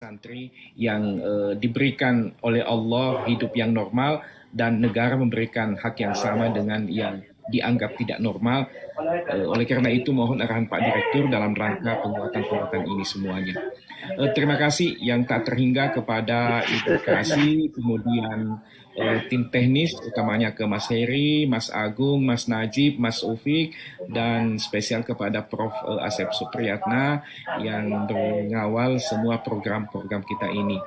santri yang diberikan oleh Allah hidup yang normal dan negara memberikan hak yang sama dengan yang dianggap tidak normal. Oleh karena itu mohon arahan Pak Direktur dalam rangka penguatan-penguatan ini semuanya. Terima kasih yang tak terhingga kepada Ibu Kasih, kemudian tim teknis utamanya ke Mas Heri, Mas Agung, Mas Najib, Mas Ufik, dan spesial kepada Prof. Asep Supriyatna yang mengawal semua program-program kita ini.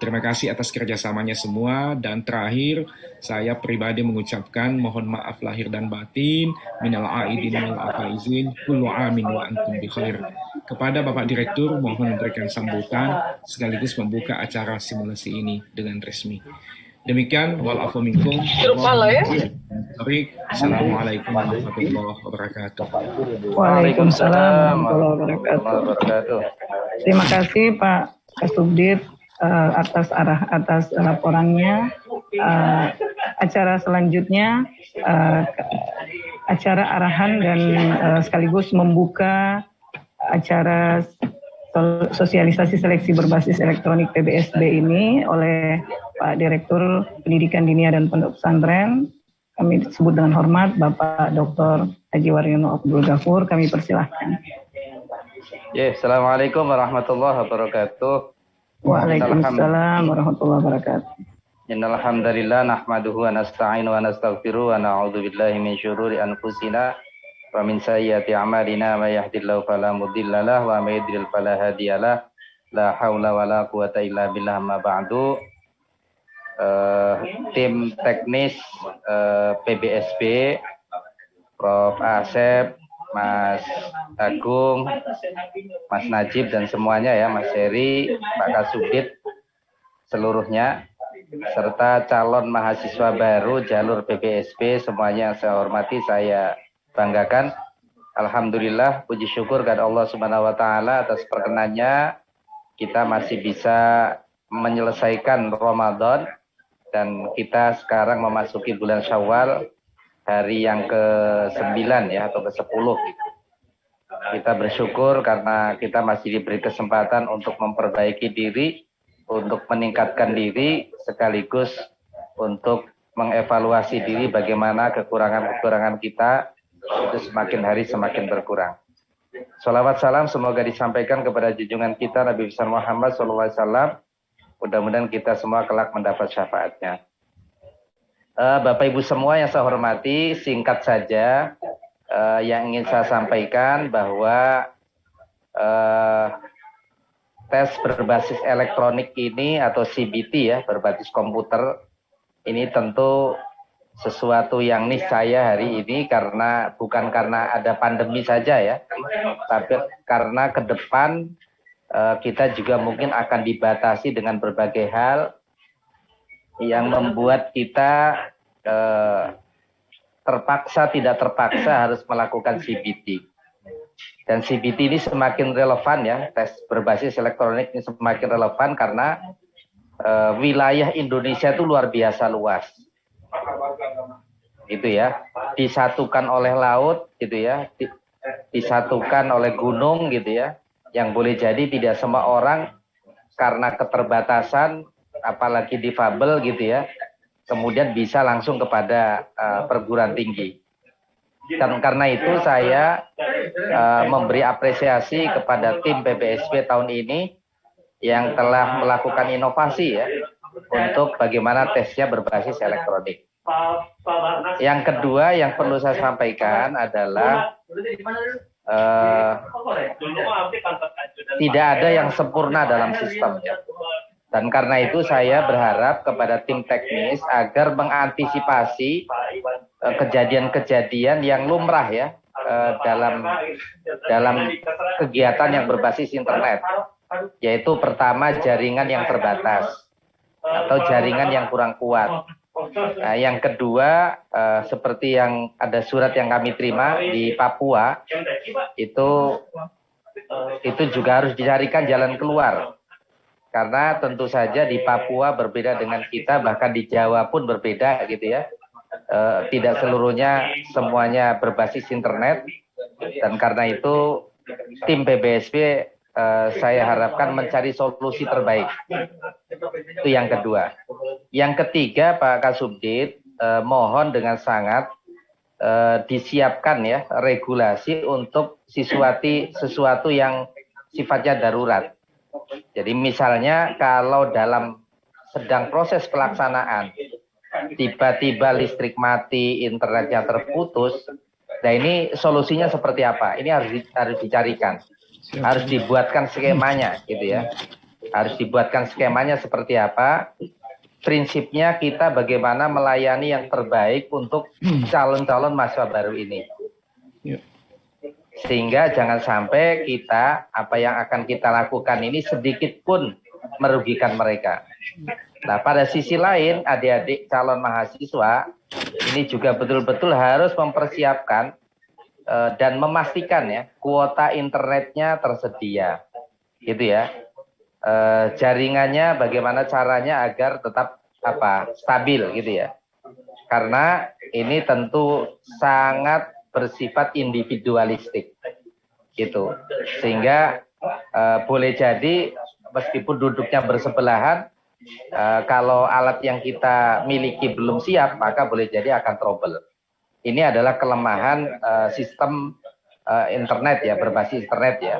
Terima kasih atas kerjasamanya semua, dan terakhir saya pribadi mengucapkan mohon maaf lahir dan batin, minal aidin wal afaizin, kullu amin wa antum bi khair. Kepada Bapak Direktur mohon memberikan sambutan sekaligus membuka acara simulasi ini dengan resmi. Demikian, walafu minkum. Assalamualaikum warahmatullahi wabarakatuh. Waalaikumsalam warahmatullahi wabarakatuh. Terima kasih Pak Kasubdit atas laporannya. Acara selanjutnya acara arahan dan sekaligus membuka acara sosialisasi seleksi berbasis elektronik PBSB ini oleh Pak Direktur Pendidikan Dinia dan Pondok Pesantren. Kami sebut dengan hormat Bapak Dr. Haji Waryono Abdul Ghafur. Kami persilahkan. Assalamualaikum warahmatullahi wabarakatuh. Waalaikumsalam warahmatullahi wabarakatuh. Innal hamdalillah nahmaduhu wa nasta'inu wa nastaghfiruh wa na'udzu billahi min syururi anfusina wa min sayyiati a'malina may yahdihillahu fala mudhillalah wa may yudhlil fala hadiyalah. La haula wala quwata illa billah. Ma ba'du. Tim teknis PBSB, Prof. Asep, Mas Agung, Mas Najib dan semuanya ya, Mas Heri, Pak Kasubdit seluruhnya, serta calon mahasiswa baru jalur PBSB semuanya yang saya hormati, saya banggakan. Alhamdulillah, puji syukur kepada Allah Subhanahu wa taala atas perkenannya kita masih bisa menyelesaikan Ramadan dan kita sekarang memasuki bulan Syawal, hari yang ke-9 ya atau ke-10 gitu. Kita bersyukur karena kita masih diberi kesempatan untuk memperbaiki diri, untuk meningkatkan diri, sekaligus untuk mengevaluasi diri bagaimana kekurangan-kekurangan kita itu semakin hari semakin berkurang. Sholawat salam semoga disampaikan kepada junjungan kita Nabi besar Muhammad SAW. Mudah-mudahan kita semua kelak mendapat syafaatnya. Bapak Ibu semua yang saya hormati, singkat saja yang ingin saya sampaikan bahwa tes berbasis elektronik ini atau CBT ya, berbasis komputer, ini tentu sesuatu yang niscaya hari ini karena bukan karena ada pandemi saja ya, tapi karena ke depan kita juga mungkin akan dibatasi dengan berbagai hal yang membuat kita terpaksa tidak terpaksa harus melakukan CBT. Dan CBT ini semakin relevan ya, tes berbasis elektronik ini semakin relevan karena wilayah Indonesia itu luar biasa luas. Gitu ya, disatukan oleh laut gitu ya, disatukan oleh gunung gitu ya, yang boleh jadi tidak semua orang karena keterbatasan apalagi difabel gitu ya, kemudian bisa langsung kepada perguruan tinggi. Dan karena itu saya memberi apresiasi kepada tim PBSB tahun ini yang telah melakukan inovasi ya untuk bagaimana tesnya berbasis elektronik. Yang kedua yang perlu saya sampaikan adalah tidak ada yang sempurna dalam sistemnya. Dan karena itu saya berharap kepada tim teknis agar mengantisipasi kejadian-kejadian yang lumrah ya dalam kegiatan yang berbasis internet, yaitu pertama jaringan yang terbatas atau jaringan yang kurang kuat. Nah, yang kedua seperti yang ada surat yang kami terima di Papua itu juga harus dicarikan jalan keluar. Karena tentu saja di Papua berbeda dengan kita, bahkan di Jawa pun berbeda gitu ya. Tidak seluruhnya semuanya berbasis internet. Dan karena itu tim PBSB saya harapkan mencari solusi terbaik. Itu yang kedua. Yang ketiga, Pak Kasubdit, mohon dengan sangat disiapkan ya regulasi untuk sesuatu yang sifatnya darurat. Jadi misalnya kalau dalam sedang proses pelaksanaan tiba-tiba listrik mati, internetnya terputus, nah ini solusinya seperti apa? Ini harus dicarikan, harus dibuatkan skemanya, gitu ya. Harus dibuatkan skemanya seperti apa? Prinsipnya kita bagaimana melayani yang terbaik untuk calon-calon mahasiswa baru ini. Sehingga jangan sampai kita, apa yang akan kita lakukan ini sedikit pun merugikan mereka. Nah, pada sisi lain, adik-adik calon mahasiswa ini juga betul-betul harus mempersiapkan dan memastikan ya kuota internetnya tersedia, gitu ya. Jaringannya bagaimana caranya agar tetap stabil, gitu ya. Karena ini tentu sangat bersifat individualistik, gitu. Sehingga boleh jadi meskipun duduknya bersebelahan, kalau alat yang kita miliki belum siap, maka boleh jadi akan trouble. Ini adalah kelemahan sistem internet ya, berbasis internet ya,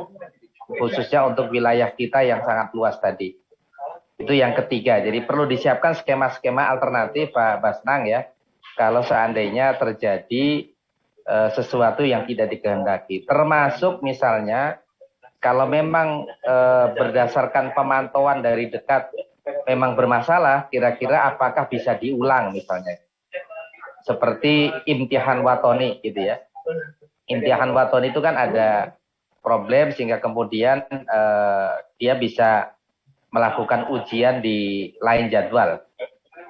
khususnya untuk wilayah kita yang sangat luas tadi. Itu yang ketiga. Jadi perlu disiapkan skema-skema alternatif, Pak Basnang ya, kalau seandainya terjadi sesuatu yang tidak dikehendaki. Termasuk misalnya kalau memang berdasarkan pemantauan dari dekat memang bermasalah, kira-kira apakah bisa diulang misalnya. Seperti imtihan watoni gitu ya. Imtihan watoni itu kan ada problem sehingga kemudian dia bisa melakukan ujian di lain jadwal.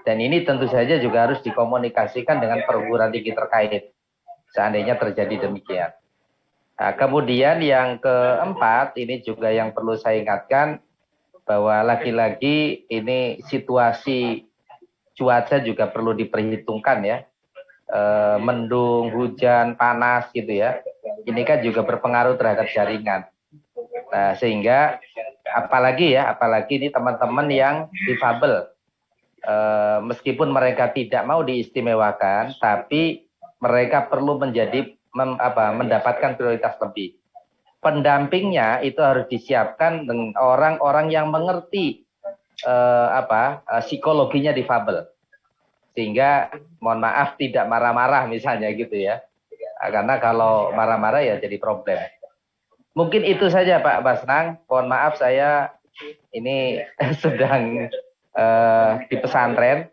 Dan ini tentu saja juga harus dikomunikasikan dengan perguruan tinggi terkait seandainya terjadi demikian. Nah, kemudian yang keempat, ini juga yang perlu saya ingatkan, bahwa lagi-lagi ini situasi cuaca juga perlu diperhitungkan ya. Mendung, hujan, panas gitu ya. Ini kan juga berpengaruh terhadap jaringan. Nah, sehingga apalagi ini teman-teman yang difabel, meskipun mereka tidak mau diistimewakan, tapi mereka perlu mendapatkan prioritas lebih. Pendampingnya itu harus disiapkan dengan orang-orang yang mengerti psikologinya difabel, sehingga mohon maaf tidak marah-marah misalnya gitu ya, karena kalau marah-marah ya jadi problem. Mungkin itu saja Pak Basnang. Mohon maaf saya ini sedang di pesantren,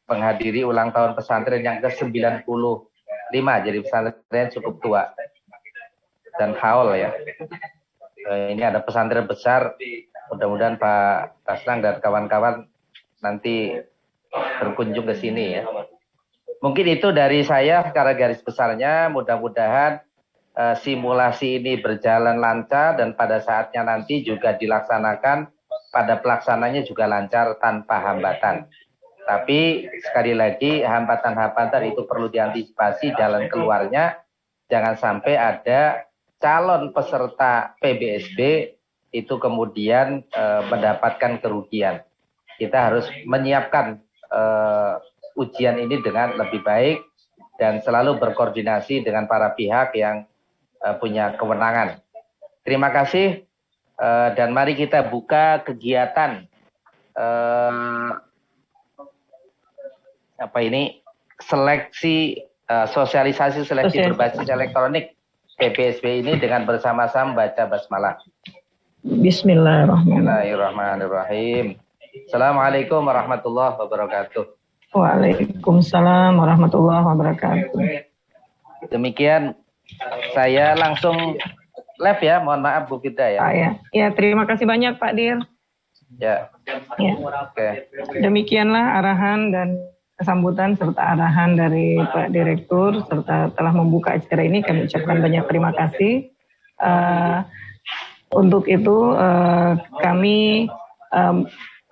menghadiri ulang tahun pesantren yang ke-95, jadi pesantren cukup tua dan haul ya. Ini ada pesantren besar, mudah-mudahan Pak Basnang dan kawan-kawan nanti berkunjung ke sini ya. Mungkin itu dari saya secara garis besarnya. Mudah-mudahan simulasi ini berjalan lancar dan pada saatnya nanti juga dilaksanakan, pada pelaksananya juga lancar tanpa hambatan. Tapi sekali lagi hambatan-hambatan itu perlu diantisipasi jalan keluarnya. Jangan sampai ada calon peserta PBSB itu kemudian mendapatkan kerugian. Kita harus menyiapkan ujian ini dengan lebih baik dan selalu berkoordinasi dengan para pihak yang punya kewenangan. Terima kasih dan mari kita buka kegiatan seleksi sosialisasi seleksi berbasis elektronik PBSB ini dengan bersama-sama baca basmalah. Bismillahirrahmanirrahim. Assalamualaikum warahmatullahi wabarakatuh. Waalaikumsalam warahmatullahi wabarakatuh. Demikian saya langsung live ya. Mohon maaf Bu Fida ya. Ya, terima kasih banyak Pak Dir. Ya. Oke. Demikianlah arahan dan sambutan serta arahan dari Pak Direktur serta telah membuka acara ini. Kami ucapkan banyak terima kasih. Untuk itu kami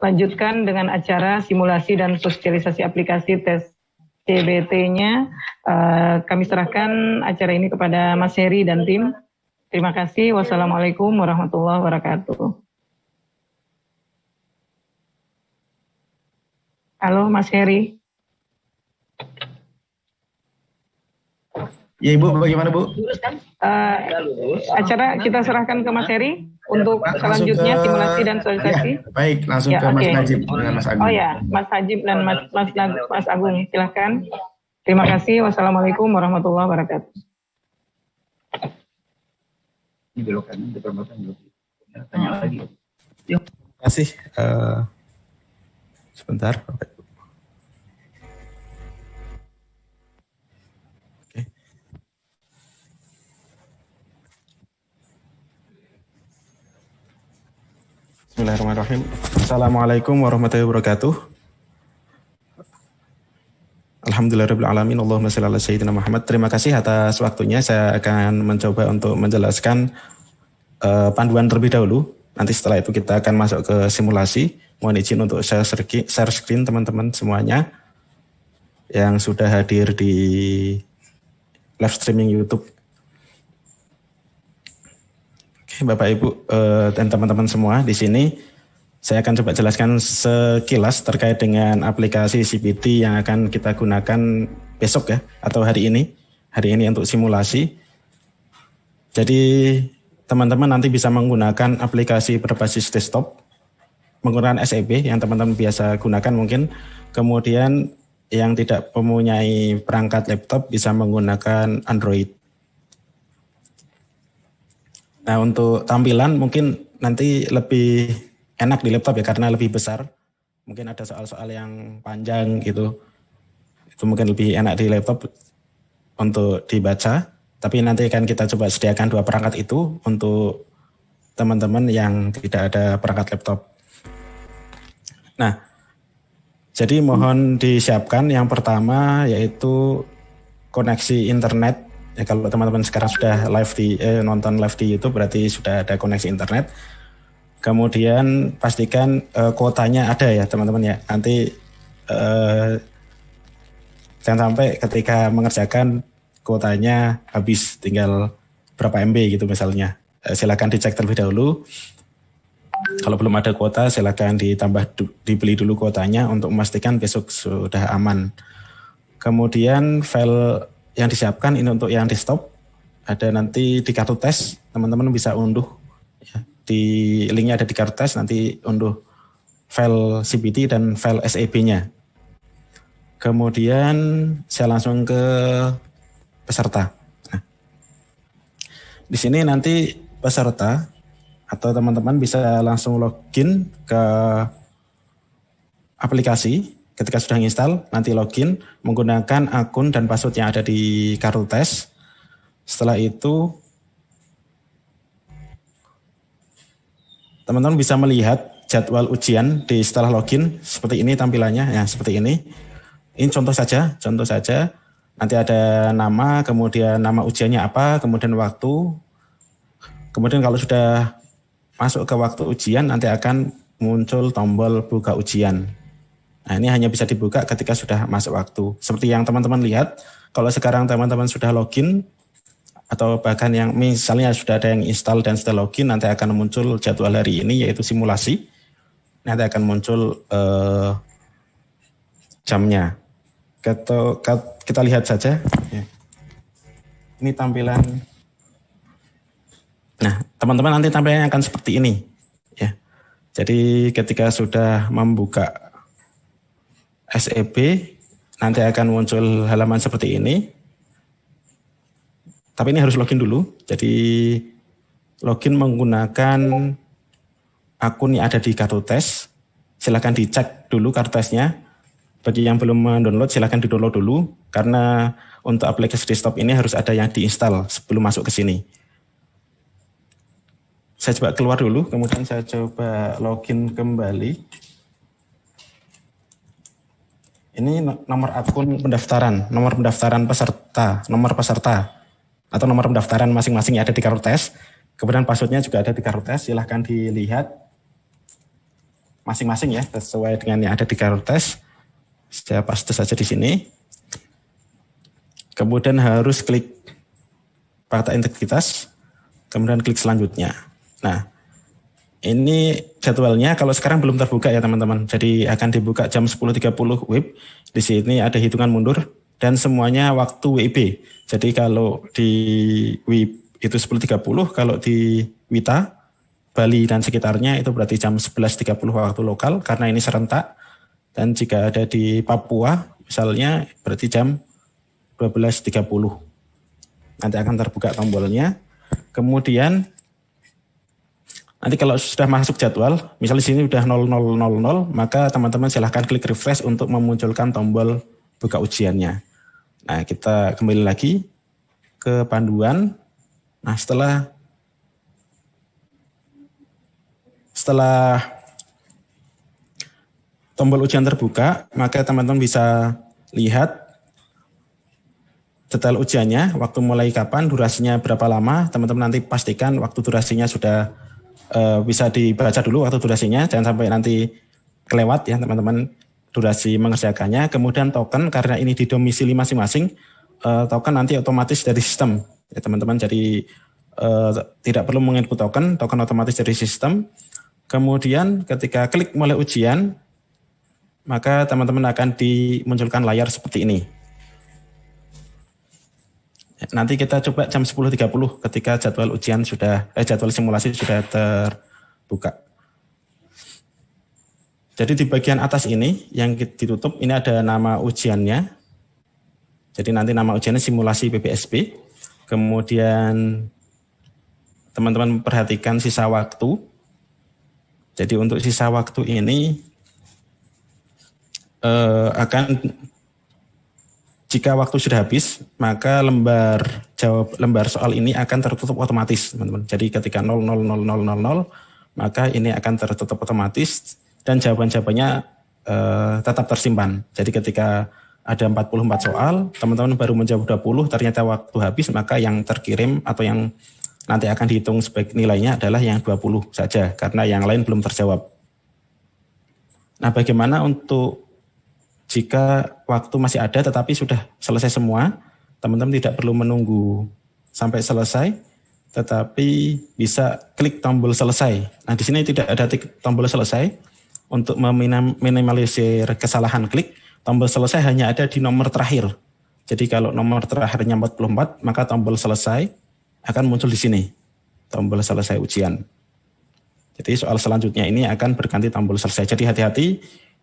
lanjutkan dengan acara simulasi dan sosialisasi aplikasi tes CBT-nya. Kami serahkan acara ini kepada Mas Heri dan tim Terima kasih. Wassalamualaikum warahmatullahi wabarakatuh. Halo Mas Heri. Ya Ibu, bagaimana Bu? Acara kita serahkan ke Mas Heri untuk selanjutnya simulasi dan sosialisasi. Ya, baik, langsung ke Mas Najib dengan Mas Agung. Oh ya, Mas Najib dan Mas Agung, silahkan. Terima kasih. Wassalamualaikum warahmatullahi wabarakatuh. Tanya lagi. Terima kasih. Sebentar, Bapak Ibu. Bismillahirrahmanirrahim. Assalamualaikum warahmatullahi wabarakatuh. Alhamdulillahirabbil alamin. Allahumma shalli ala sayyidina Muhammad. Terima kasih atas waktunya. Saya akan mencoba untuk menjelaskan panduan terlebih dahulu. Nanti setelah itu kita akan masuk ke simulasi. Mohon izin untuk share screen teman-teman semuanya yang sudah hadir di live streaming YouTube. Oke, Bapak Ibu dan teman-teman semua di sini, saya akan coba jelaskan sekilas terkait dengan aplikasi CPT yang akan kita gunakan besok ya, atau hari ini untuk simulasi. Jadi teman-teman nanti bisa menggunakan aplikasi berbasis desktop, menggunakan SEB yang teman-teman biasa gunakan mungkin, kemudian yang tidak mempunyai perangkat laptop bisa menggunakan Android. Nah, untuk tampilan mungkin nanti lebih enak di laptop ya karena lebih besar. Mungkin ada soal-soal yang panjang gitu. Itu mungkin lebih enak di laptop untuk dibaca. Tapi nanti akan kita coba sediakan 2 perangkat itu untuk teman-teman yang tidak ada perangkat laptop. Nah, jadi mohon disiapkan yang pertama yaitu koneksi internet. Ya, kalau teman-teman sekarang sudah nonton live di YouTube berarti sudah ada koneksi internet. Kemudian pastikan kuotanya ada ya teman-teman ya. Nanti jangan sampai ketika mengerjakan kuotanya habis tinggal berapa MB gitu misalnya. Silakan dicek terlebih dahulu. Kalau belum ada kuota silakan dibeli dulu kuotanya untuk memastikan besok sudah aman. Kemudian file yang disiapkan ini untuk yang desktop, ada nanti di kartu tes, teman-teman bisa unduh, ya, di linknya ada di kartu tes, nanti unduh file CPT dan file SEB-nya. Kemudian saya langsung ke peserta. Nah, di sini nanti peserta atau teman-teman bisa langsung login ke aplikasi. Ketika sudah install, nanti login menggunakan akun dan password yang ada di kartu tes. Setelah itu, teman-teman bisa melihat jadwal ujian di setelah login. Seperti ini tampilannya, ya seperti ini. Ini contoh saja. Nanti ada nama, kemudian nama ujiannya apa, kemudian waktu. Kemudian kalau sudah masuk ke waktu ujian, nanti akan muncul tombol buka ujian. Nah, ini hanya bisa dibuka ketika sudah masuk waktu. Seperti yang teman-teman lihat, kalau sekarang teman-teman sudah login, atau bahkan yang misalnya sudah ada yang install dan sudah login, nanti akan muncul jadwal hari ini, yaitu simulasi. Nanti akan muncul jamnya. Kita lihat saja. Ini tampilan. Nah, teman-teman nanti tampilannya akan seperti ini. Ya. Jadi ketika sudah membuka SEB, nanti akan muncul halaman seperti ini. Tapi ini harus login dulu. Jadi login menggunakan akun yang ada di kartu tes. Silakan dicek dulu kartu tesnya. Bagi yang belum mendownload, silakan di-download dulu. Karena untuk aplikasi desktop ini harus ada yang diinstal sebelum masuk ke sini. Saya coba keluar dulu, kemudian saya coba login kembali. Ini nomor akun pendaftaran, nomor pendaftaran peserta, nomor peserta, atau nomor pendaftaran masing-masing yang ada di kartu tes. Kemudian passwordnya juga ada di kartu tes, silahkan dilihat masing-masing ya, sesuai dengan yang ada di kartu tes. Saya paste saja di sini. Kemudian harus klik fakta integritas. kemudian klik selanjutnya. Nah, ini jadwalnya kalau sekarang belum terbuka ya teman-teman. Jadi akan dibuka jam 10.30 WIB. Di sini ada hitungan mundur dan semuanya waktu WIB. Jadi kalau di WIB itu 10.30, kalau di WITA, Bali dan sekitarnya itu berarti jam 11.30 waktu lokal karena ini serentak. Dan jika ada di Papua misalnya berarti jam 12.30. Nanti akan terbuka tombolnya. Kemudian nanti kalau sudah masuk jadwal, misalnya di sini sudah 0000, maka teman-teman silahkan klik refresh untuk memunculkan tombol buka ujiannya. Nah, kita kembali lagi ke panduan. Nah, setelah tombol ujian terbuka, maka teman-teman bisa lihat detail ujiannya, waktu mulai kapan, durasinya berapa lama. Teman-teman nanti pastikan waktu durasinya sudah bisa dibaca dulu waktu durasinya, jangan sampai nanti kelewat ya teman-teman durasi mengerjakannya. Kemudian token, karena ini di domisili masing-masing, token nanti otomatis dari sistem ya teman-teman. Jadi tidak perlu menginput token otomatis dari sistem. Kemudian ketika klik mulai ujian, maka teman-teman akan dimunculkan layar seperti ini. Nanti kita coba jam 10.30 ketika jadwal ujian jadwal simulasi sudah terbuka. Jadi di bagian atas ini yang ditutup ini ada nama ujiannya. Jadi nanti nama ujiannya simulasi PBSB. Kemudian teman-teman perhatikan sisa waktu. Jadi untuk sisa waktu ini akan jika waktu sudah habis, maka lembar soal ini akan tertutup otomatis, teman-teman. Jadi ketika 000000, maka ini akan tertutup otomatis dan jawaban-jawabannya tetap tersimpan. Jadi ketika ada 44 soal, teman-teman baru menjawab 20, ternyata waktu habis, maka yang terkirim atau yang nanti akan dihitung sebagai nilainya adalah yang 20 saja, karena yang lain belum terjawab. Nah, bagaimana untuk jika waktu masih ada tetapi sudah selesai semua, teman-teman tidak perlu menunggu sampai selesai, tetapi bisa klik tombol selesai. Nah, di sini tidak ada tombol selesai. Untuk meminimalisir kesalahan klik, tombol selesai hanya ada di nomor terakhir. Jadi kalau nomor terakhirnya 44, maka tombol selesai akan muncul di sini, tombol selesai ujian. Jadi soal selanjutnya ini akan berganti tombol selesai. Jadi hati-hati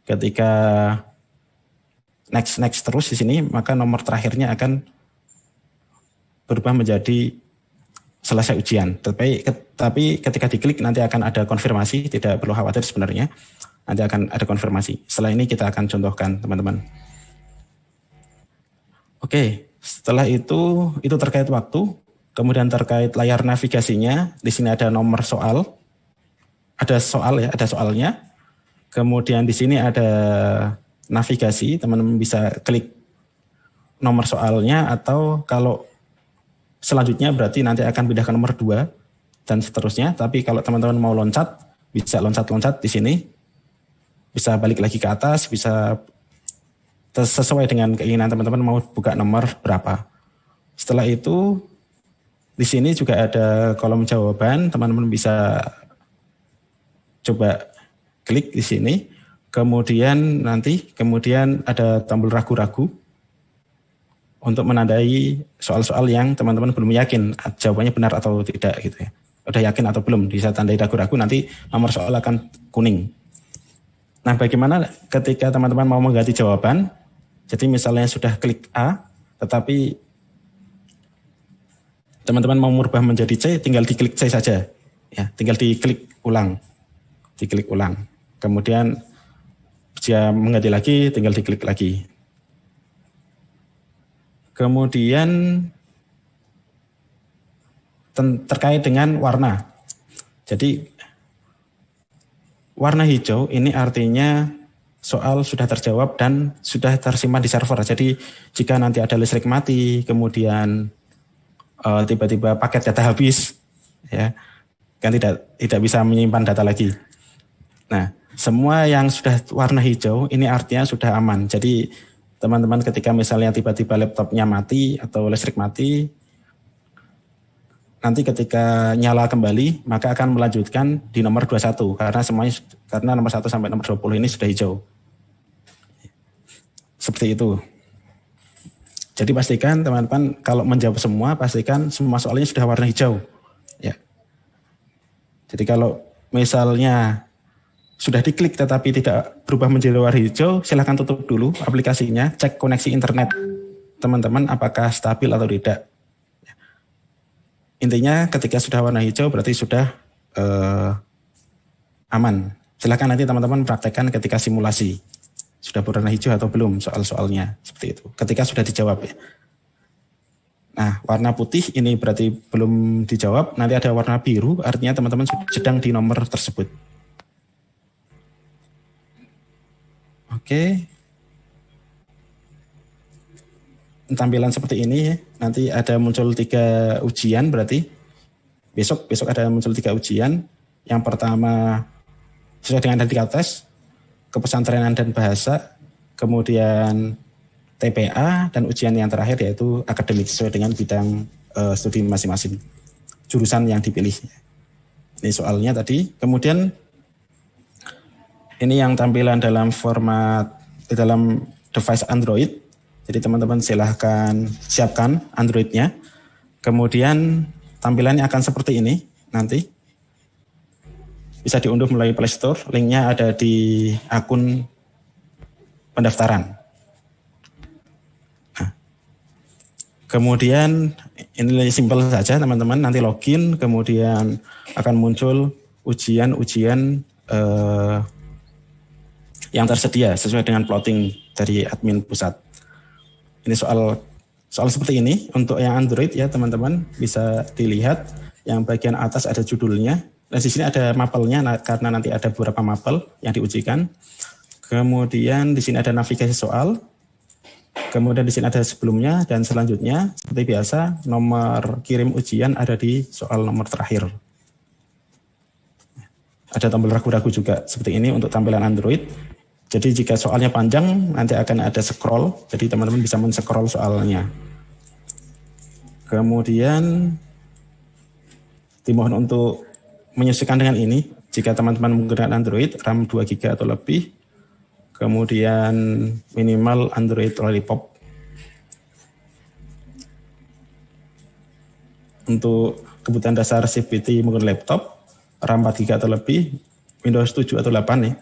ketika next terus di sini, maka nomor terakhirnya akan berubah menjadi selesai ujian. Tapi ketika diklik nanti akan ada konfirmasi, tidak perlu khawatir sebenarnya. Nanti akan ada konfirmasi. Setelah ini kita akan contohkan, teman-teman. Oke, setelah itu terkait waktu, kemudian terkait layar navigasinya, di sini ada nomor soal. Ada soal ya, ada soalnya. Kemudian di sini ada navigasi, teman-teman bisa klik nomor soalnya, atau kalau selanjutnya berarti nanti akan pindah ke nomor 2 dan seterusnya. Tapi kalau teman-teman mau loncat, bisa loncat-loncat di sini, bisa balik lagi ke atas, bisa sesuai dengan keinginan teman-teman mau buka nomor berapa. Setelah itu di sini juga ada kolom jawaban, teman-teman bisa coba klik di sini. Kemudian ada tombol ragu-ragu untuk menandai soal-soal yang teman-teman belum yakin jawabannya benar atau tidak gitu ya. Udah yakin atau belum, bisa tandai ragu-ragu, nanti nomor soal akan kuning. Nah, bagaimana ketika teman-teman mau mengganti jawaban? Jadi misalnya sudah klik A, tetapi teman-teman mau merubah menjadi C, tinggal diklik C saja. Ya, tinggal diklik ulang. Kemudian jika mengganti lagi, tinggal diklik lagi. Kemudian terkait dengan warna. Jadi warna hijau ini artinya soal sudah terjawab dan sudah tersimpan di server. Jadi jika nanti ada listrik mati, kemudian tiba-tiba paket data habis, ya kan tidak bisa menyimpan data lagi. Nah, semua yang sudah warna hijau ini artinya sudah aman. Jadi teman-teman ketika misalnya tiba-tiba laptopnya mati atau listrik mati, nanti ketika nyala kembali maka akan melanjutkan di nomor 21 karena nomor 1 sampai nomor 20 ini sudah hijau. Seperti itu. Jadi pastikan teman-teman kalau menjawab semua, pastikan semua soalnya sudah warna hijau. Ya. Jadi kalau misalnya sudah diklik tetapi tidak berubah menjadi warna hijau, silahkan tutup dulu aplikasinya, cek koneksi internet teman-teman apakah stabil atau tidak. Intinya ketika sudah warna hijau berarti sudah aman. Silahkan nanti teman-teman praktekkan ketika simulasi. Sudah berwarna hijau atau belum soal-soalnya, seperti itu. Ketika sudah dijawab ya. Nah, warna putih ini berarti belum dijawab, nanti ada warna biru, artinya teman-teman sedang di nomor tersebut. Oke. Tampilan seperti ini ya. Nanti ada muncul 3 ujian berarti. Besok ada muncul 3 ujian. Yang pertama sesuai dengan tadi tes, kepesantrenan dan bahasa, kemudian TPA, dan ujian yang terakhir yaitu akademik sesuai dengan bidang studi masing-masing, jurusan yang dipilih. Ini soalnya tadi. Kemudian ini yang tampilan dalam format dalam device Android. Jadi teman-teman silahkan siapkan Android-nya. Kemudian tampilannya akan seperti ini nanti. Bisa diunduh melalui Play Store, linknya ada di akun pendaftaran. Nah, kemudian ini simpel saja teman-teman, nanti login, kemudian akan muncul ujian-ujian yang tersedia sesuai dengan plotting dari admin pusat. Ini soal seperti ini, untuk yang Android ya teman-teman bisa dilihat, yang bagian atas ada judulnya. Nah, di sini ada mapelnya karena nanti ada beberapa mapel yang diujikan. Kemudian di sini ada navigasi soal. Kemudian di sini ada sebelumnya dan selanjutnya. Seperti biasa, nomor kirim ujian ada di soal nomor terakhir. Ada tombol ragu-ragu juga seperti ini untuk tampilan Android. Jadi jika soalnya panjang, nanti akan ada scroll. Jadi teman-teman bisa men-scroll soalnya. Kemudian dimohon untuk menyesuaikan dengan ini, jika teman-teman menggunakan Android, RAM 2 GB atau lebih, kemudian minimal Android Lollipop. Untuk kebutuhan dasar CPT menggunakan laptop, RAM 4 GB atau lebih, Windows 7 atau 8 ya,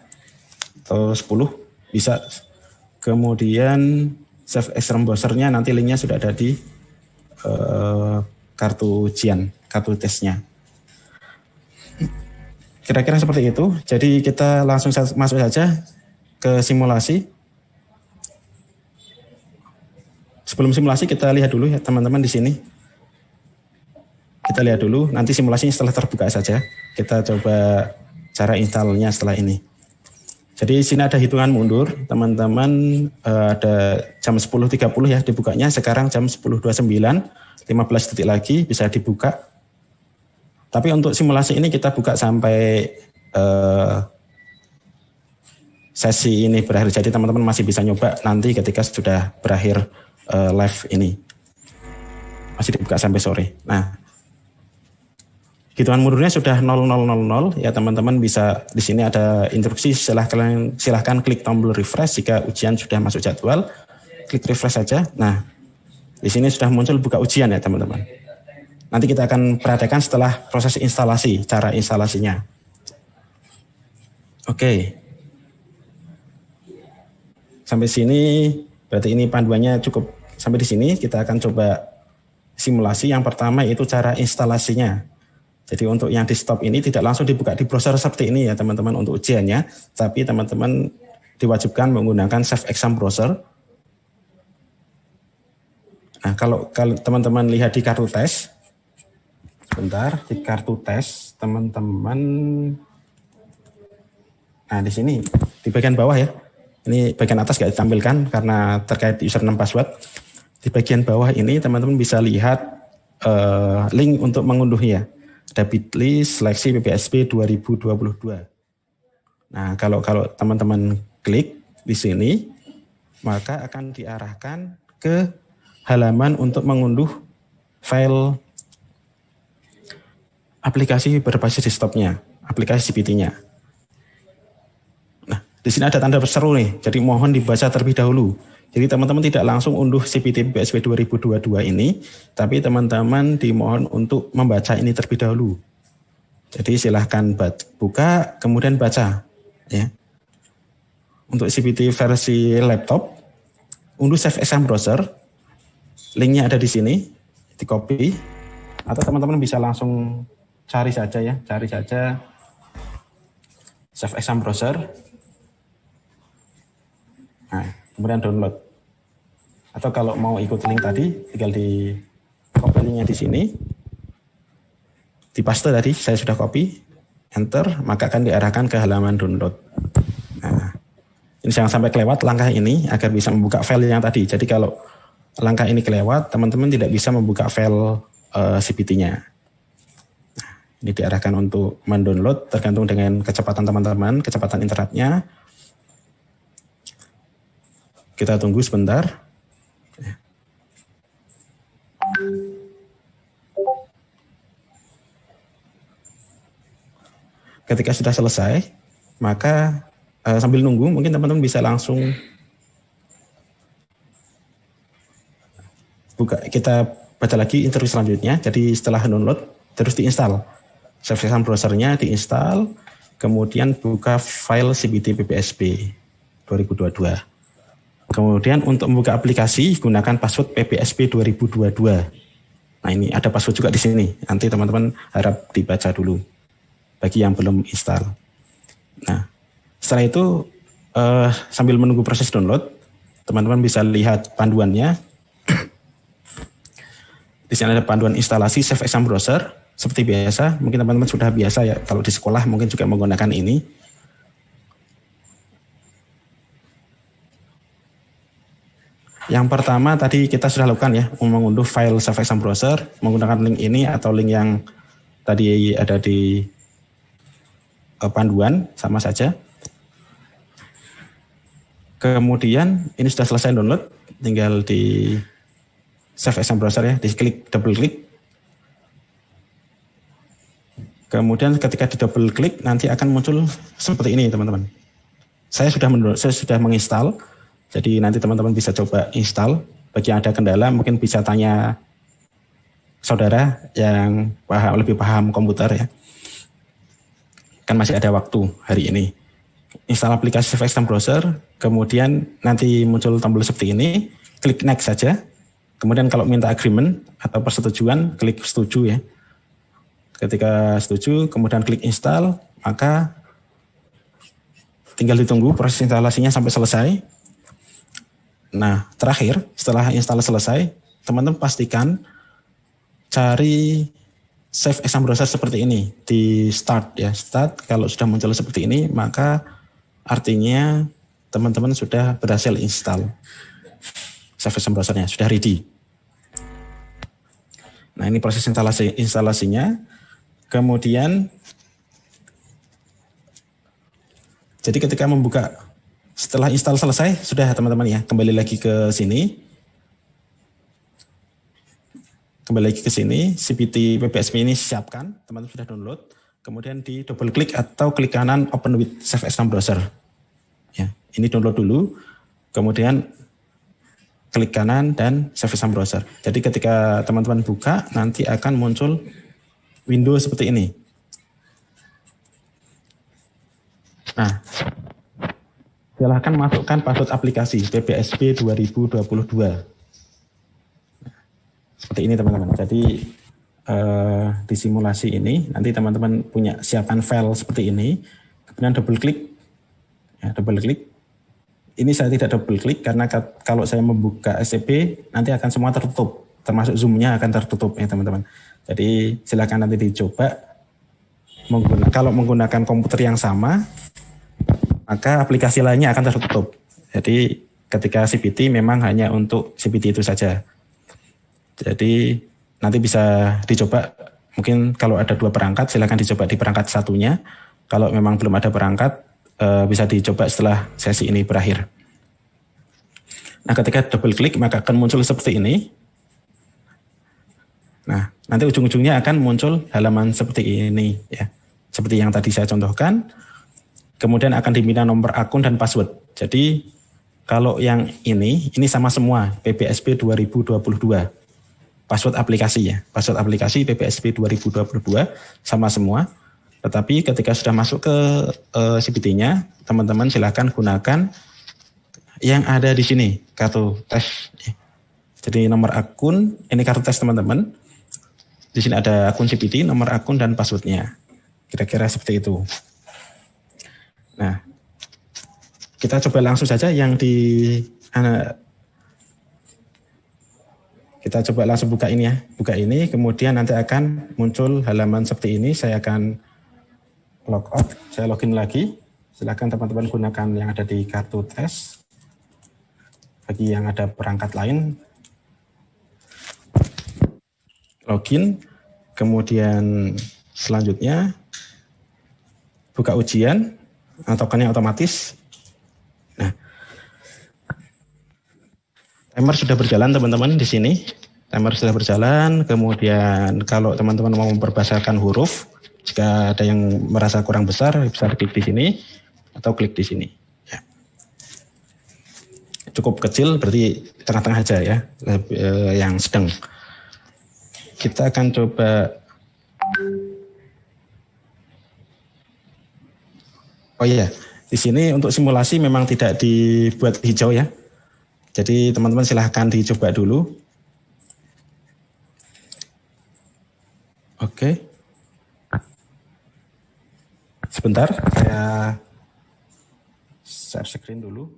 atau 10 bisa. Kemudian save external browser-nya nanti linknya sudah ada di kartu ujian, kartu tesnya. Kira-kira seperti itu. Jadi kita langsung masuk saja ke simulasi. Sebelum simulasi kita lihat dulu ya teman-teman di sini. Kita lihat dulu, nanti simulasinya setelah terbuka saja. Kita coba cara installnya setelah ini. Jadi di sini ada hitungan mundur, teman-teman, ada jam 10.30 ya dibukanya. Sekarang jam 10.29, 15 detik lagi bisa dibuka. Tapi untuk simulasi ini kita buka sampai sesi ini berakhir. Jadi teman-teman masih bisa nyoba nanti ketika sudah berakhir live ini. Masih dibuka sampai sore. Nah, hitungan mundurnya sudah 0000 ya teman-teman bisa, di sini ada instruksi, silahkan klik tombol refresh jika ujian sudah masuk jadwal. Klik refresh saja. Nah, di sini sudah muncul buka ujian ya teman-teman. Nanti kita akan perhatikan setelah proses instalasi, cara instalasinya. Oke. Sampai sini, berarti ini panduannya cukup sampai di sini. Kita akan coba simulasi. Yang pertama yaitu cara instalasinya. Jadi untuk yang di stop ini tidak langsung dibuka di browser seperti ini ya teman-teman untuk ujiannya. Tapi teman-teman diwajibkan menggunakan Save Exam Browser. Nah, kalau teman-teman lihat di kartu tes, bentar, di kartu tes teman-teman, nah di sini di bagian bawah ya, ini bagian atas nggak ditampilkan karena terkait username password. Di bagian bawah ini teman-teman bisa lihat link untuk mengunduhnya. Ada bit.ly seleksi PBSB 2022. Nah kalau teman-teman klik di sini, maka akan diarahkan ke halaman untuk mengunduh file aplikasi berbasis desktopnya, aplikasi CPT-nya. Nah, di sini ada tanda berseru nih, jadi mohon dibaca terlebih dahulu. Jadi teman-teman tidak langsung unduh CPT PBSB 2022 ini, tapi teman-teman dimohon untuk membaca ini terlebih dahulu. Jadi silahkan buka, kemudian baca. Ya. Untuk CPT versi laptop, unduh Save Exam Browser, linknya ada di sini, di copy, atau teman-teman bisa langsung cari saja ya, Save Exam Browser. Nah, kemudian download. Atau kalau mau ikut link tadi, tinggal di copy linknya di sini, di paste tadi, saya sudah copy, enter, maka akan diarahkan ke halaman download. Nah, ini jangan sampai kelewat langkah ini agar bisa membuka file yang tadi. Jadi kalau langkah ini kelewat, teman-teman tidak bisa membuka file CPT-nya. Nah, ini diarahkan untuk mendownload tergantung dengan kecepatan teman-teman, kecepatan internetnya. Kita tunggu sebentar. Ketika sudah selesai, maka sambil nunggu, mungkin teman-teman bisa langsung buka. Kita baca lagi interview selanjutnya. Jadi setelah download, terus diinstal. Save Exam Browser-nya diinstal, kemudian buka file CPT PBSB 2022. Kemudian untuk membuka aplikasi, gunakan password PBSB 2022. Nah ini ada password juga di sini. Nanti teman-teman harap dibaca dulu bagi yang belum install. Nah, setelah itu sambil menunggu proses download, teman-teman bisa lihat panduannya. Di sini ada panduan instalasi Save Exam Browser. Seperti biasa, mungkin teman-teman sudah biasa ya, kalau di sekolah mungkin juga menggunakan ini. Yang pertama tadi kita sudah lakukan ya, mengunduh file Save Exam Browser menggunakan link ini atau link yang tadi ada di panduan, sama saja. Kemudian ini sudah selesai download, tinggal di Save Exam Browser ya, diklik, double klik. Kemudian ketika di double klik nanti akan muncul seperti ini teman-teman. Saya sudah menginstal. Jadi nanti teman-teman bisa coba install. Bagi yang ada kendala mungkin bisa tanya saudara yang lebih paham komputer ya. Kan masih ada waktu hari ini. Install aplikasi Save Exam Browser, kemudian nanti muncul tombol seperti ini, klik next saja. Kemudian kalau minta agreement atau persetujuan, klik setuju ya. Ketika setuju, kemudian klik install, maka tinggal ditunggu proses instalasinya sampai selesai. Nah, terakhir setelah install selesai, teman-teman pastikan cari Save Exam Browser seperti ini di start ya. Start, kalau sudah muncul seperti ini, maka artinya teman-teman sudah berhasil install Save Exam Browser-nya, sudah ready. Nah, ini proses instalasinya. Kemudian, jadi ketika membuka, setelah install selesai, sudah teman-teman ya, kembali lagi ke sini. Kembali lagi ke sini, CPT PBSB ini siapkan, teman-teman sudah download. Kemudian di double klik atau klik kanan open with Save Exam Browser. Ya, ini download dulu, kemudian klik kanan dan Save Exam Browser. Jadi ketika teman-teman buka, nanti akan muncul window seperti ini. Nah, silahkan masukkan password aplikasi PBSB 2022. Seperti ini teman-teman. Jadi di simulasi ini nanti teman-teman punya siapkan file seperti ini. Kemudian double klik. Ya, double klik. Ini saya tidak double klik karena kalau saya membuka SCP nanti akan semua tertutup. Termasuk zoom-nya akan tertutup ya teman-teman. Jadi silakan nanti dicoba. Kalau menggunakan komputer yang sama, maka aplikasi lainnya akan tertutup. Jadi ketika CPT memang hanya untuk CPT itu saja. Jadi nanti bisa dicoba, mungkin kalau ada 2 perangkat silakan dicoba di perangkat satunya. Kalau memang belum ada perangkat bisa dicoba setelah sesi ini berakhir. Nah ketika double klik maka akan muncul seperti ini. Nah, nanti ujung-ujungnya akan muncul halaman seperti ini ya. Seperti yang tadi saya contohkan. Kemudian akan diminta nomor akun dan password. Jadi kalau yang ini sama semua PBSB 2022. Password aplikasi ya. Password aplikasi PBSB 2022 sama semua. Tetapi ketika sudah masuk ke CPT-nya, teman-teman silakan gunakan yang ada di sini, kartu tes. Jadi nomor akun, ini kartu tes teman-teman. Di sini ada akun CPT, nomor akun dan passwordnya. Kira-kira seperti itu. Nah, kita coba langsung saja yang kita coba langsung buka ini ya. Buka ini, kemudian nanti akan muncul halaman seperti ini. Saya akan log out, saya login lagi. Silakan teman-teman gunakan yang ada di kartu tes. Bagi yang ada perangkat lain, login, kemudian selanjutnya buka ujian, tokennya otomatis. Nah, timer sudah berjalan teman-teman di sini. Timer sudah berjalan, kemudian kalau teman-teman mau memperbesarkan huruf, jika ada yang merasa kurang besar, bisa klik di sini atau klik di sini. Ya. Cukup kecil, berarti tengah-tengah aja ya, yang sedang. Kita akan coba. Oh iya, di sini untuk simulasi memang tidak dibuat hijau ya. Jadi teman-teman silahkan dicoba dulu. Oke. Sebentar, saya share screen dulu.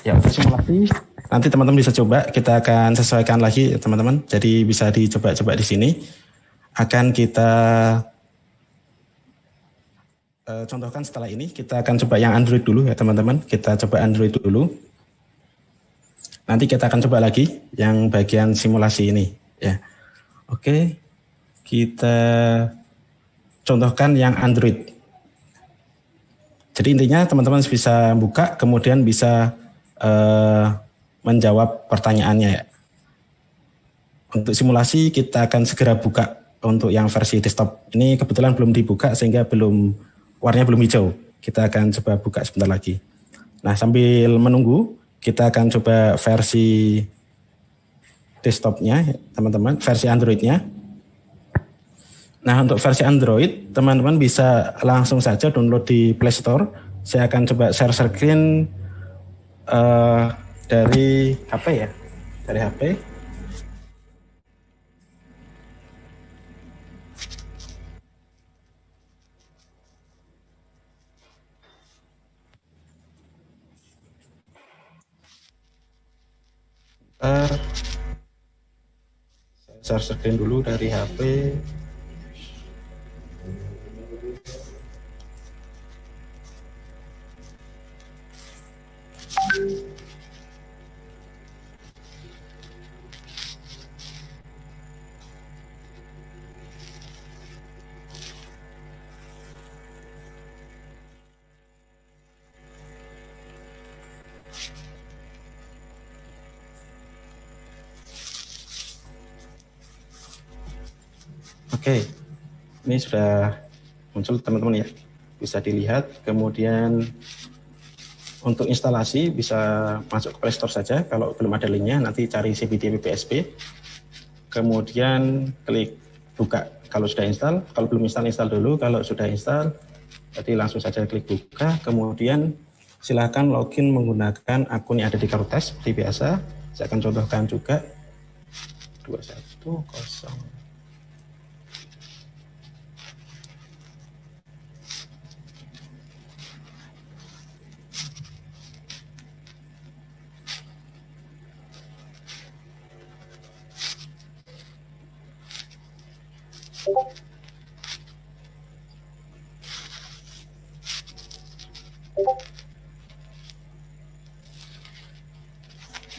Ya, untuk simulasi nanti teman-teman bisa coba, kita akan sesuaikan lagi teman-teman. Jadi bisa dicoba-coba di sini. Akan kita contohkan setelah ini, kita akan coba yang Android dulu ya teman-teman. Kita coba Android dulu. Nanti kita akan coba lagi yang bagian simulasi ini ya. Oke, kita contohkan yang Android. Jadi intinya teman-teman bisa buka, kemudian bisa menjawab pertanyaannya ya. Untuk simulasi kita akan segera buka untuk yang versi desktop. Ini kebetulan belum dibuka sehingga warnanya belum hijau. Kita akan coba buka sebentar lagi. Nah, sambil menunggu kita akan coba versi desktopnya teman-teman, versi Androidnya. Nah, untuk versi Android teman-teman bisa langsung saja download di Play Store. Saya akan coba share screen dari HP ya, dari HP. Saya share screen dulu dari HP. Oke, ini sudah muncul teman-teman ya, bisa dilihat. Kemudian untuk instalasi bisa masuk ke Play Store saja, kalau belum ada linknya nanti cari CBD PBSB, kemudian klik buka kalau sudah install, kalau belum install dulu, kalau sudah install jadi langsung saja klik buka, kemudian silakan login menggunakan akun yang ada di Karutas seperti biasa. Saya akan contohkan juga 210.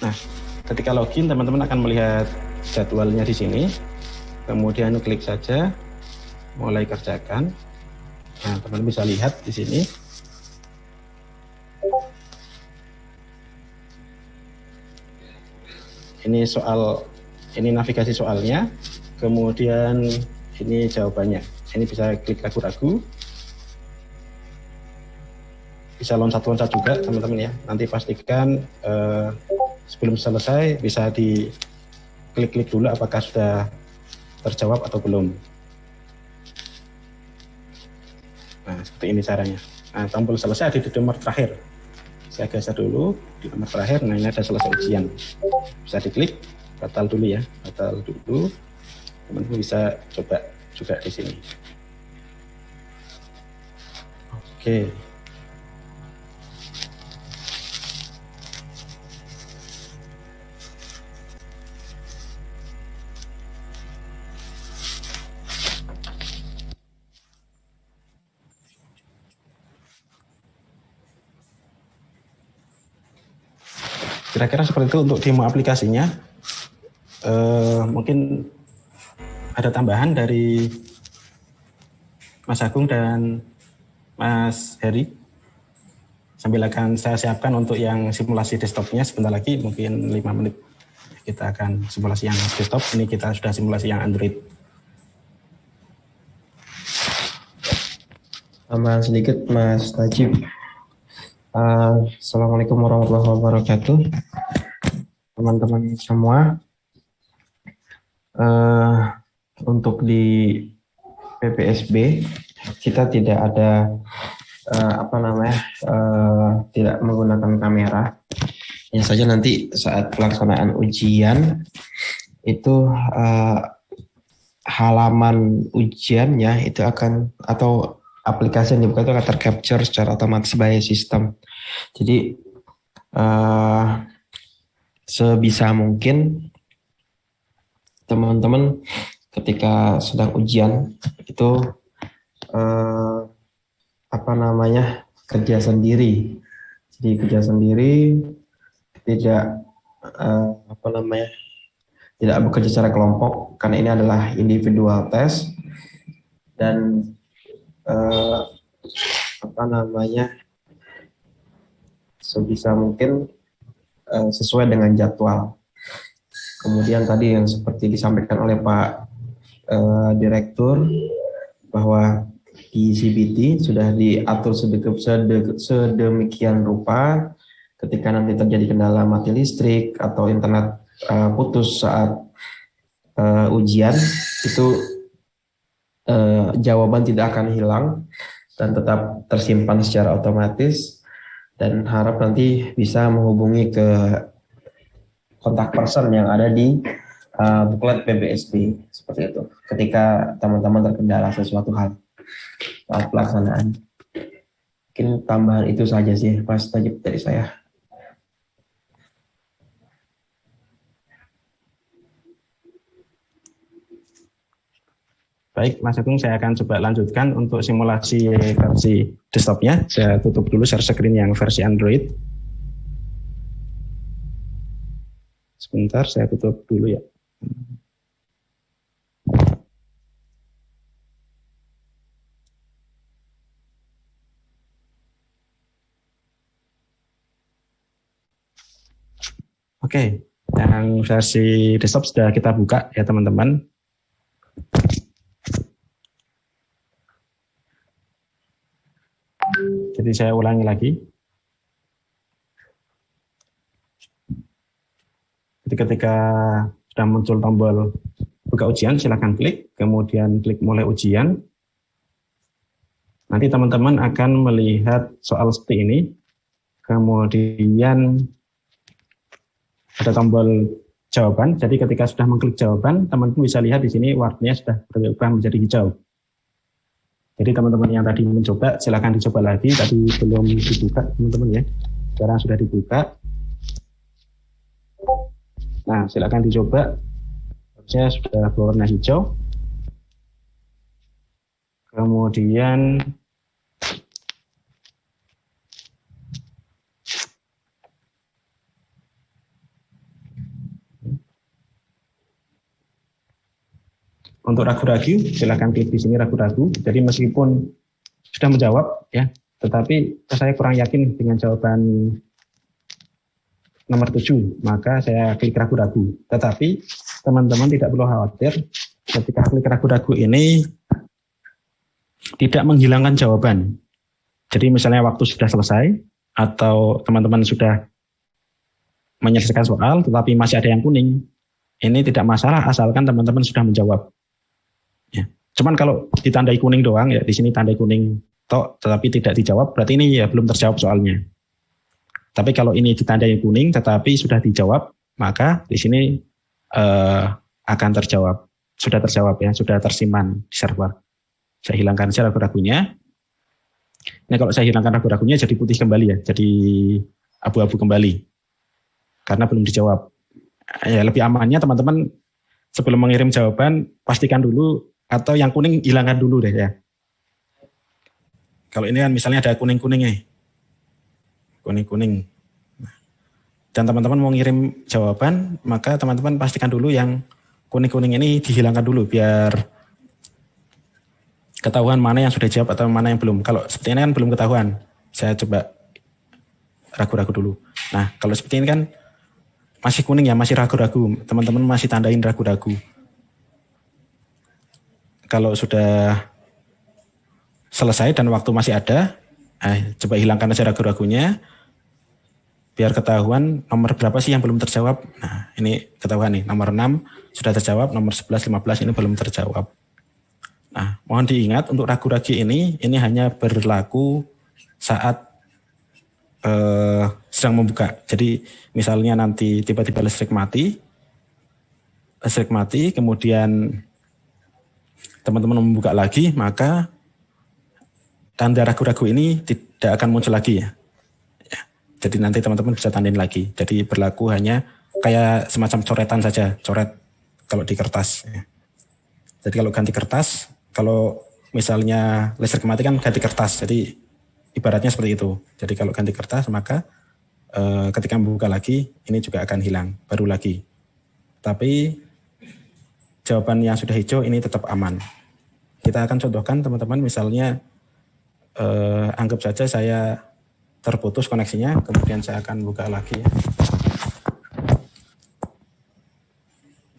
Nah, ketika login teman-teman akan melihat jadwalnya di sini. Kemudian klik saja mulai kerjakan. Nah, teman-teman bisa lihat di sini. Ini navigasi soalnya. Kemudian ini jawabannya. Ini bisa klik ragu-ragu. Bisa loncat-loncat juga teman-teman ya. Nanti pastikan sebelum selesai bisa diklik-klik dulu apakah sudah terjawab atau belum. Nah, seperti ini caranya. Nah, tombol selesai ada di nomor terakhir. Saya geser dulu di nomor terakhir. Nah, ini ada selesai ujian. Bisa diklik, batal dulu ya, batal dulu. Teman-teman bisa coba juga di sini. Oke. Kira-kira seperti itu untuk demo aplikasinya. Mungkin ada tambahan dari Mas Agung dan Mas Heri. Sambil akan saya siapkan untuk yang simulasi desktopnya sebentar lagi, mungkin 5 menit. Kita akan simulasi yang desktop, ini kita sudah simulasi yang Android. Tambah sedikit Mas Najib. Assalamualaikum warahmatullahi wabarakatuh, teman-teman semua. Untuk di PPSB kita tidak ada tidak menggunakan kamera. Hanya saja nanti saat pelaksanaan ujian itu halaman ujiannya itu akan atau aplikasi yang dibuka itu akan tercapture secara otomatis by sistem. Jadi sebisa mungkin teman-teman ketika sedang ujian itu kerja sendiri. Jadi kerja sendiri, tidak tidak bekerja secara kelompok karena ini adalah individual test dan sebisa mungkin sesuai dengan jadwal. Kemudian tadi yang seperti disampaikan oleh Pak Direktur bahwa di CBT sudah diatur sedemikian rupa ketika nanti terjadi kendala mati listrik atau internet putus saat ujian itu jawaban tidak akan hilang dan tetap tersimpan secara otomatis, dan harap nanti bisa menghubungi ke kontak person yang ada di buklet PBSB seperti itu ketika teman-teman terkendala sesuatu hal saat pelaksanaan. Mungkin tambahan itu saja sih Mas Najib dari saya. Baik, Mas Agung, saya akan coba lanjutkan untuk simulasi versi desktopnya. Saya tutup dulu share screen yang versi Android. Sebentar, saya tutup dulu ya. Oke, yang versi desktop sudah kita buka ya teman-teman. Jadi saya ulangi lagi. Jadi ketika sudah muncul tombol buka ujian, silakan klik, kemudian klik mulai ujian. Nanti teman-teman akan melihat soal seperti ini. Kemudian ada tombol jawaban. Jadi ketika sudah mengklik jawaban, teman-teman bisa lihat di sini warnanya sudah berubah menjadi hijau. Jadi teman-teman yang tadi mencoba, silakan dicoba lagi. Tadi belum dibuka, teman-teman ya. Sekarang sudah dibuka. Nah, silakan dicoba. Harusnya sudah berwarna hijau. Kemudian untuk ragu-ragu, silakan klik di sini ragu-ragu. Jadi meskipun sudah menjawab ya, tetapi saya kurang yakin dengan jawaban nomor 7, maka saya klik ragu-ragu. Tetapi teman-teman tidak perlu khawatir, ketika klik ragu-ragu ini tidak menghilangkan jawaban. Jadi misalnya waktu sudah selesai atau teman-teman sudah menyelesaikan soal, tetapi masih ada yang kuning, ini tidak masalah asalkan teman-teman sudah menjawab. Ya. Cuman kalau ditandai kuning doang ya, di sini tandai kuning tok, tetapi tidak dijawab, berarti ini ya belum terjawab soalnya. Tapi kalau ini ditandai kuning, tetapi sudah dijawab, maka di sini akan terjawab, sudah terjawab ya, sudah tersimpan di server. Saya hilangkan saja ragu-ragunya. Nah kalau saya hilangkan ragu-ragunya jadi putih kembali ya, jadi abu-abu kembali, karena belum dijawab. Ya lebih amannya teman-teman sebelum mengirim jawaban pastikan dulu. Atau yang kuning hilangkan dulu deh ya. Kalau ini kan misalnya ada kuning-kuningnya. Kuning-kuning. Dan teman-teman mau ngirim jawaban, maka teman-teman pastikan dulu yang kuning-kuning ini dihilangkan dulu biar ketahuan mana yang sudah jawab atau mana yang belum. Kalau seperti ini kan belum ketahuan. Saya coba ragu-ragu dulu. Nah, kalau seperti ini kan masih kuning ya, masih ragu-ragu. Teman-teman masih tandain ragu-ragu. Kalau sudah selesai dan waktu masih ada, coba hilangkan aja ragu-ragunya, biar ketahuan nomor berapa sih yang belum terjawab. Nah, ini ketahuan nih, nomor 6 sudah terjawab, nomor 11, 15 ini belum terjawab. Nah, mohon diingat untuk ragu-ragu ini hanya berlaku saat sedang membuka. Jadi misalnya nanti tiba-tiba listrik mati, kemudian teman-teman membuka lagi, maka tanda ragu-ragu ini tidak akan muncul lagi ya. Jadi nanti teman-teman bisa tandain lagi. Jadi berlaku hanya kayak semacam coretan saja, coret kalau di kertas. Ya. Jadi kalau ganti kertas, kalau misalnya listrik mati kan ganti kertas, jadi ibaratnya seperti itu. Jadi kalau ganti kertas maka ketika membuka lagi ini juga akan hilang, baru lagi. Tapi jawaban yang sudah hijau ini tetap aman. Kita akan contohkan teman-teman, misalnya anggap saja saya terputus koneksinya, kemudian saya akan buka lagi.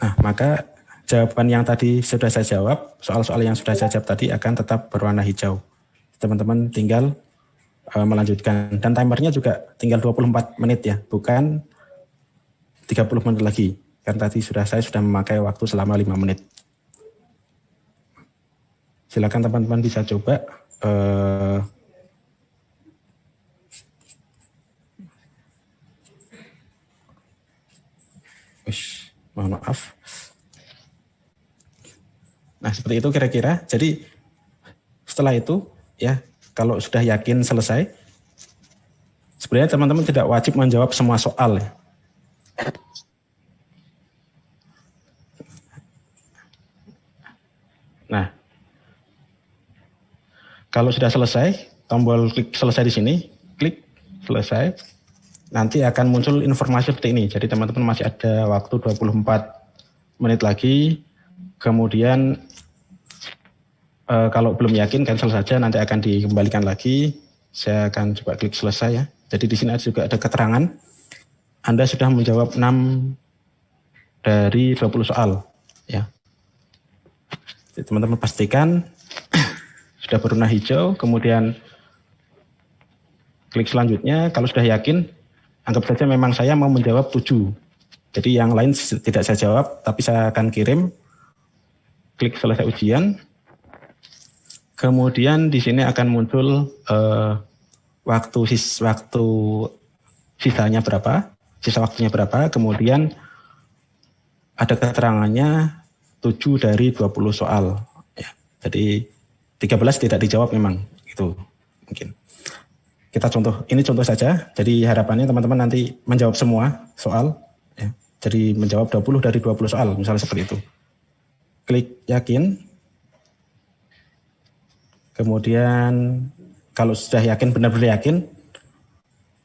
Nah, maka jawaban yang tadi sudah saya jawab, soal-soal yang sudah saya jawab tadi akan tetap berwarna hijau. Teman-teman tinggal melanjutkan. Dan timernya juga tinggal 24 menit ya, bukan 30 menit lagi. Karena tadi saya sudah memakai waktu selama 5 menit. Silakan teman-teman bisa coba. Mohon maaf. Nah, seperti itu kira-kira. Jadi setelah itu ya, kalau sudah yakin selesai, sebenarnya teman-teman tidak wajib menjawab semua soal ya. Nah, kalau sudah selesai, tombol klik selesai di sini, klik selesai, nanti akan muncul informasi seperti ini. Jadi teman-teman masih ada waktu 24 menit lagi, kemudian kalau belum yakin cancel saja, nanti akan dikembalikan lagi. Saya akan coba klik selesai ya. Jadi di sini juga ada keterangan, Anda sudah menjawab 6 dari 20 soal ya. Teman-teman pastikan sudah berwarna hijau, kemudian Klik selanjutnya, kalau sudah yakin, anggap saja memang saya mau menjawab 7. Jadi yang lain tidak saya jawab, tapi saya akan kirim. Klik selesai ujian. Kemudian di sini akan muncul waktu sisanya berapa, sisa waktunya berapa, kemudian ada keterangannya 7 dari 20 soal. Ya, jadi 13 tidak dijawab memang, itu mungkin. Kita ini contoh saja, jadi harapannya teman-teman nanti menjawab semua soal, ya. Jadi menjawab 20 dari 20 soal, misalnya seperti itu. Klik yakin, kemudian kalau sudah yakin, benar-benar yakin,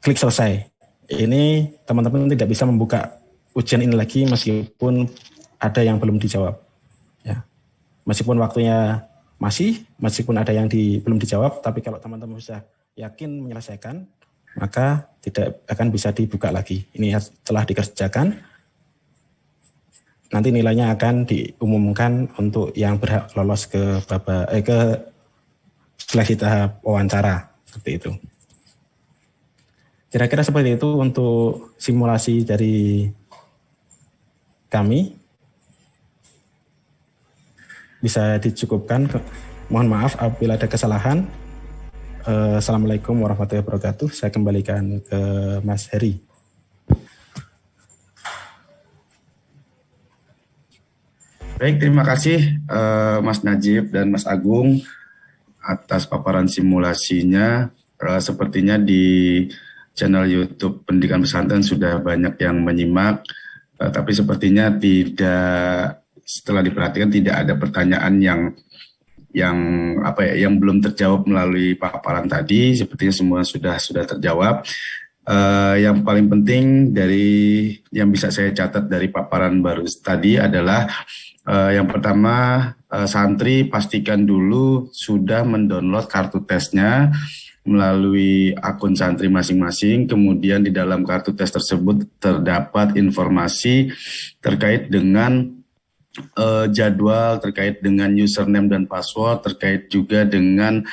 klik selesai. Ini teman-teman tidak bisa membuka ujian ini lagi meskipun ada yang belum dijawab. Ya. Meskipun waktunya meskipun ada yang belum dijawab, tapi kalau teman-teman sudah yakin menyelesaikan, maka tidak akan bisa dibuka lagi. Ini telah dikerjakan, nanti nilainya akan diumumkan untuk yang berhak lolos ke seleksi tahap wawancara, seperti itu. Kira-kira seperti itu untuk simulasi dari kami. Bisa dicukupkan. Mohon maaf apabila ada kesalahan. Assalamualaikum warahmatullahi wabarakatuh. Saya kembalikan ke Mas Heri. Baik, terima kasih Mas Najib dan Mas Agung atas paparan simulasinya. Sepertinya di channel YouTube Pendidikan Pesantren sudah banyak yang menyimak, tapi sepertinya setelah diperhatikan tidak ada pertanyaan yang belum terjawab melalui paparan tadi. Sepertinya semua sudah terjawab. Yang paling penting dari yang bisa saya catat dari paparan baru tadi adalah yang pertama, santri pastikan dulu sudah mendownload kartu tesnya melalui akun santri masing-masing. Kemudian di dalam kartu tes tersebut terdapat informasi terkait dengan jadwal, terkait dengan username dan password, terkait juga dengan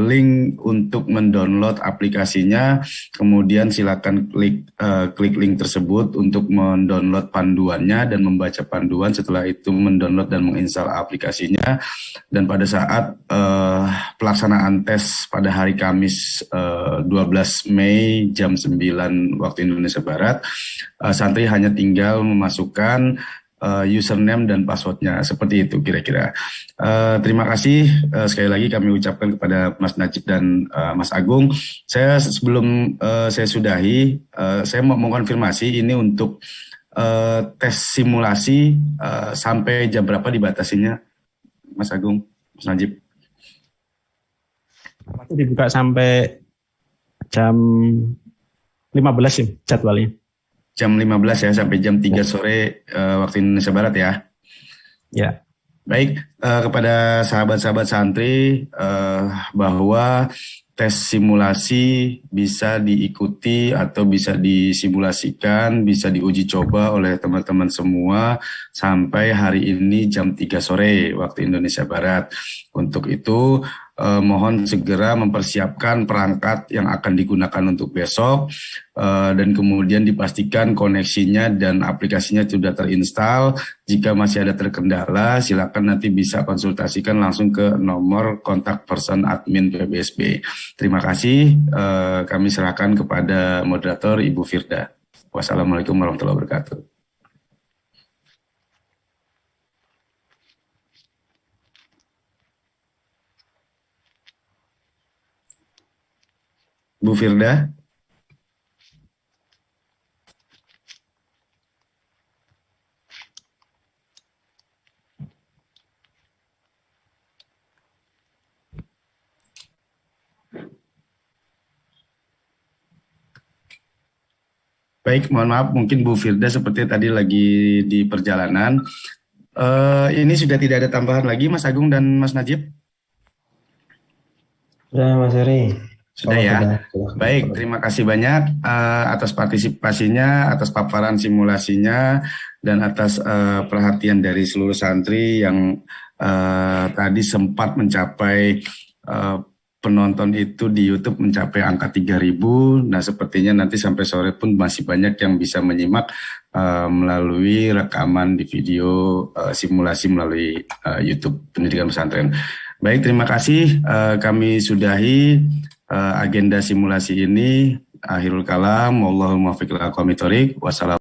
link untuk mendownload aplikasinya. Kemudian silakan klik link tersebut untuk mendownload panduannya dan membaca panduan. Setelah itu mendownload dan menginstal aplikasinya. Dan pada saat pelaksanaan tes pada hari Kamis 12 Mei jam 9 waktu Indonesia Barat, santri hanya tinggal memasukkan username dan passwordnya, seperti itu kira-kira. Terima kasih sekali lagi kami ucapkan kepada Mas Najib dan Mas Agung. Sebelum saya sudahi, saya mau mengkonfirmasi ini untuk tes simulasi sampai jam berapa dibatasinya, Mas Agung, Mas Najib? Waktu dibuka sampai jam 15 ya jadwalnya. Jam 15 ya, sampai jam 3 sore waktu Indonesia Barat ya. Ya. Baik, kepada sahabat-sahabat santri, bahwa tes simulasi bisa diikuti atau bisa disimulasikan, bisa diuji coba oleh teman-teman semua sampai hari ini jam 3 sore waktu Indonesia Barat. Untuk itu, mohon segera mempersiapkan perangkat yang akan digunakan untuk besok, dan kemudian dipastikan koneksinya dan aplikasinya sudah terinstall. Jika masih ada terkendala, silakan nanti bisa konsultasikan langsung ke nomor kontak person admin PBSB. Terima kasih, kami serahkan kepada moderator Ibu Firda. Wassalamualaikum warahmatullahi wabarakatuh. Bu Firda. Baik, mohon maaf, mungkin Bu Firda seperti tadi lagi di perjalanan. Ini sudah tidak ada tambahan lagi, Mas Agung dan Mas Najib? Sudah, Mas Heri. Sudah ya. Baik, terima kasih banyak atas partisipasinya, atas paparan simulasinya, dan atas perhatian dari seluruh santri yang tadi sempat mencapai penonton itu di YouTube mencapai angka 3.000. Nah, sepertinya nanti sampai sore pun masih banyak yang bisa menyimak melalui rekaman di video simulasi melalui YouTube Pendidikan Pesantren. Baik, terima kasih. Kami sudahi agenda simulasi ini. Akhirul kalam, wallahul muwaffiq ila aqwamit thoriq. Wassalamu.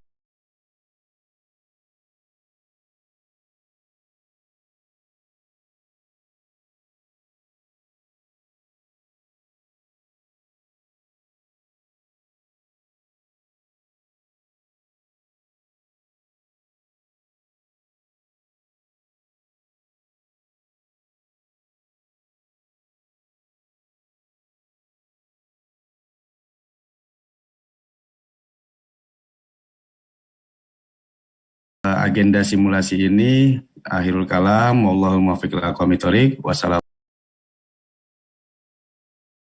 Agenda simulasi ini akhirul kalam, wallahul muwaffiq ila aqwamit thoriq. Wassalamu.